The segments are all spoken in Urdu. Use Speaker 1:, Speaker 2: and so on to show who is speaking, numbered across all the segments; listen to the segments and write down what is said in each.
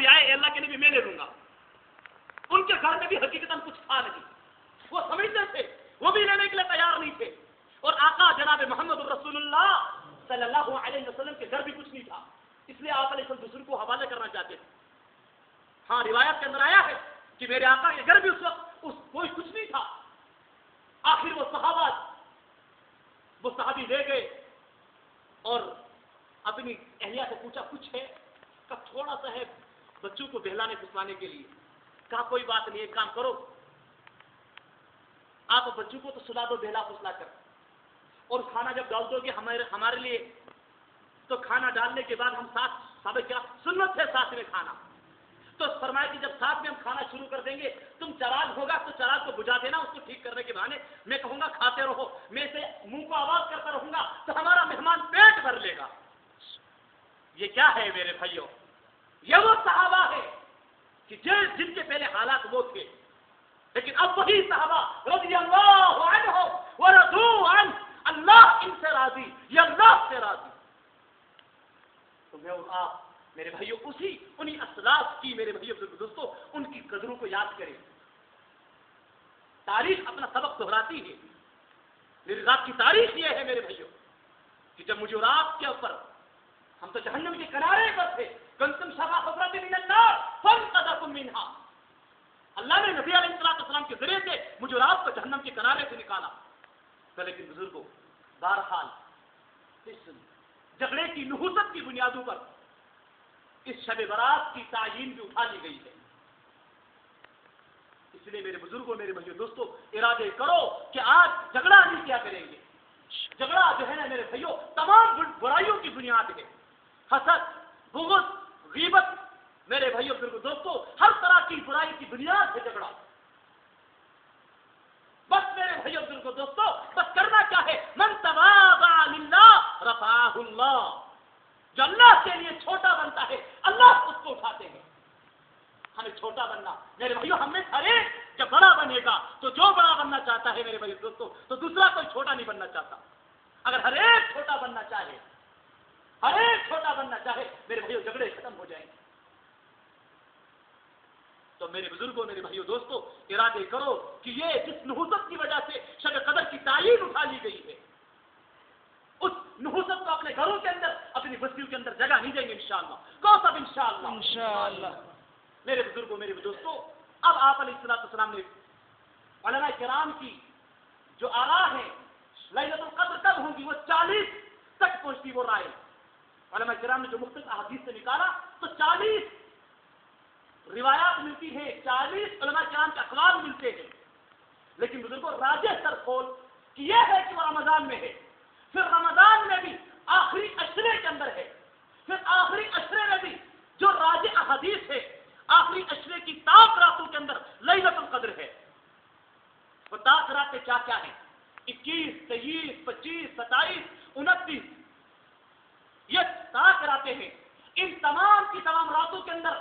Speaker 1: آئے اے اللہ کے نبی میں لے لوں گا. ان کے گھر میں بھی حقیقتاً کچھ تھا نہیں, وہ سمجھتے تھے, وہ بھی لینے کے لیے تیار نہیں تھے. اور آقا جناب محمد رسول اللہ صلی اللہ علیہ وسلم کے گھر بھی کچھ نہیں تھا, اس لیے آقا علیہ السلام دوسروں کو حوالے کرنا چاہتے تھے. ہاں روایت کے اندر آیا ہے کہ میرے آقا کے گھر بھی اس وقت کوئی کچھ نہیں تھا. آخر وہ صحابی لے گئے اور اپنی اہلیہ سے پوچھا کچھ ہے؟ کہ تھوڑا سا ہے بچوں کو بہلانے پھسلانے کے لیے. کہا کوئی بات نہیں, ایک کام کرو, آپ بچوں کو تو سلا دو بہلا پھسلا کر, اور کھانا جب ڈال دو گے ہمارے لیے, تو کھانا ڈالنے کے بعد ہم ساتھ صحابہ کیا سنت ہے ساتھ میں کھانا. تو فرمایا کہ جب ساتھ میں ہم کھانا شروع کر دیں گے, تم چراغ ہوگا تو چراغ کو بجھا دینا, اس کو ٹھیک کرنے کے بہانے میں کہوں گا کھاتے رہو, میں اسے منہ کو آواز کرتا رہوں گا تو ہمارا مہمان پیٹ بھر لے گا. یہ کیا ہے میرے بھائیوں؟ یہ وہ صحابہ ہے کہ جن کے پہلے حالات وہ تھے, لیکن اب وہی صحابہ رضی اللہ عنہ ورضوا عنہ, اللہ ان سے راضی, یہ اللہ سے راضی. تو میں اور آپ میرے بھائیوں انہی اسلاف کی میرے بھائیوں دوستوں ان کی قدروں کو یاد کریں. تاریخ اپنا سبق دہراتی ہے. میری رات کی تاریخ یہ ہے میرے بھائیوں کہ جب مجھے اور آپ کے اوپر, ہم تو جہنم کے کنارے پر تھے, کنتم شفا حفرۃ من النار فانقذکم منہا, اللہ نے نبی علیہ السلام کے ذریعے سے مجھے اور آپ کو جہنم کے کنارے سے نکالا. تو لیکن بزرگوں بہرحال اس جھگڑے کی نحوست کی بنیادوں پر اس شب برات کی تعیین بھی اٹھا لی گئی ہے. اس لیے میرے بزرگوں میرے بھائیوں دوستوں ارادے کرو کہ آج جھگڑا نہیں کیا کریں گے. جھگڑا جو ہے نا میرے بھائیوں تمام برائیوں کی بنیاد ہے. حسد, بغض, غیبت میرے بھائیوں بزرگوں دوستوں ہر طرح کی برائی کی بنیاد ہے جھگڑا. بس میرے بھائیوں بزرگوں دوستوں بس کرنا کیا ہے, من تواضع للہ رفعہ اللہ, جو اللہ کے لیے چھوٹا بنتا ہے اللہ اس کو اٹھاتے ہیں. ہمیں چھوٹا بننا میرے بھائیوں, ہم میں ہر ایک جب بڑا بنے گا تو جو بڑا بننا چاہتا ہے میرے بھائی دوستوں تو دوسرا کوئی چھوٹا نہیں بننا چاہتا. اگر ہر ایک چھوٹا بننا چاہے, ہر ایک چھوٹا بننا چاہے میرے بھائیوں جھگڑے ختم ہو جائیں گے. تو میرے بزرگوں میرے بھائیوں دوستوں ارادے کرو کہ یہ جس نحوست کی وجہ سے شب قدر کی تعین اٹھا لی گئی ہے, اس نحوست کو اپنے گھروں کے اندر اپنی بستیوں کے اندر جگہ نہیں دیں گے انشاءاللہ. کون سب انشاءاللہ. میرے بزرگوں میرے دوستوں اب آپ علیہ السلام نے علماء کرام کی جو آراء ہیں لیلۃ القدر کب ہوں گی وہ 40 تک پہنچتی وہ رائے. علماء کرام نے جو مختلف احادیث سے نکالا تو 40 روایات ملتی ہیں, 40 علماء کرام کے اقوال ملتے ہیں. لیکن بزرگوں راجح تر قول یہ ہے کہ وہ رمضان میں ہے, پھر رمضان میں بھی آخری عشرے کے اندر ہے, پھر آخری عشرے میں بھی جو راجح احادیث ہے آخری عشرے کی تاک راتوں کے اندر لیلۃ القدر ہے. وہ تاک راتیں کیا کیا ہیں؟ 21, 23, 25, 27, 29 یہ تاک راتیں ہیں. ان تمام کی تمام راتوں کے اندر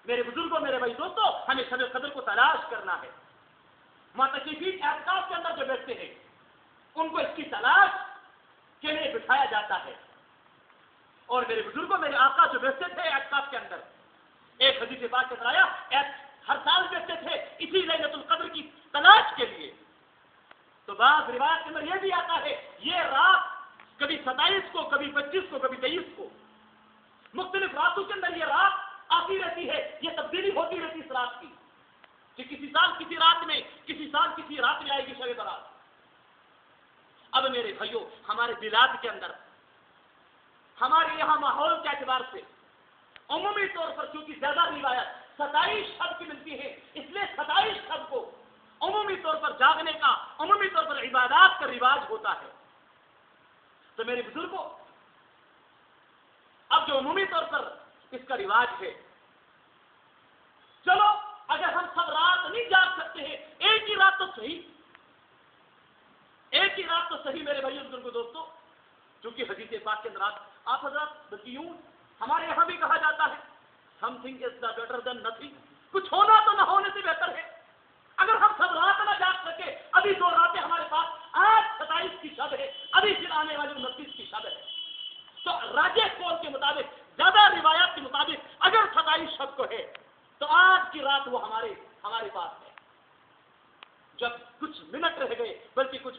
Speaker 1: میرے بزرگوں میرے بھائی دوستوں ہمیں شب قدر کو تلاش کرنا ہے. معتکفین اعتکاف کے اندر جو بیٹھتے ہیں ان کو اس کی تلاش کے لیے بٹھایا جاتا ہے. اور میرے بزرگوں میرے آقا جو بیٹھتے تھے اعتکاف کے اندر, ایک حدیث پاک کے اندر آیا ہر سال بیٹھتے تھے اسی لیلۃ القدر کی تلاش کے لیے. تو بعض روایت کے اندر یہ بھی آتا ہے یہ رات کبھی 27 کو, کبھی 25 کو, کبھی 23 کو, مختلف راتوں کے اندر یہ رات آتی رہتی ہے. یہ تبدیلی ہوتی رہتی اس رات کی کہ کسی سال کسی رات میں, کسی سال کسی رات میں آئے گی شب برات. اب میرے بھائیوں ہمارے بلاد کے اندر ہمارے یہاں ماحول کے اعتبار سے عمومی طور پر چونکہ زیادہ روایت 27 شب کی ملتی ہے, اس لیے 27 شب کو عمومی طور پر جاگنے کا, عمومی طور پر عبادات کا رواج ہوتا ہے. تو میرے بزرگوں اب جو عمومی طور پر اس کا رواج ہے, چلو اگر ہم سب رات نہیں جاگ سکتے ہیں ایک ہی رات تو صحیح, ایک ہی رات تو صحیح میرے بھائیوں بزرگوں دوستوں, کیونکہ حدیث پاک کے اندر آپ حضرات بلکہ یوں ہمارے یہاں بھی کہا جاتا ہے some thing is the better than nothing, کچھ ہونا تو نہ ہونے سے بہتر ہے. اگر ہم سب رات نہ جاگ سکے, ابھی 2 راتیں ہمارے پاس, آج 27 کی شب ہے, ابھی پھر آنے والی 29 کی شب ہے, تو راجح قول کے مطابق زیادہ روایات کے مطابق اگر 27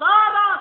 Speaker 1: 12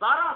Speaker 1: 12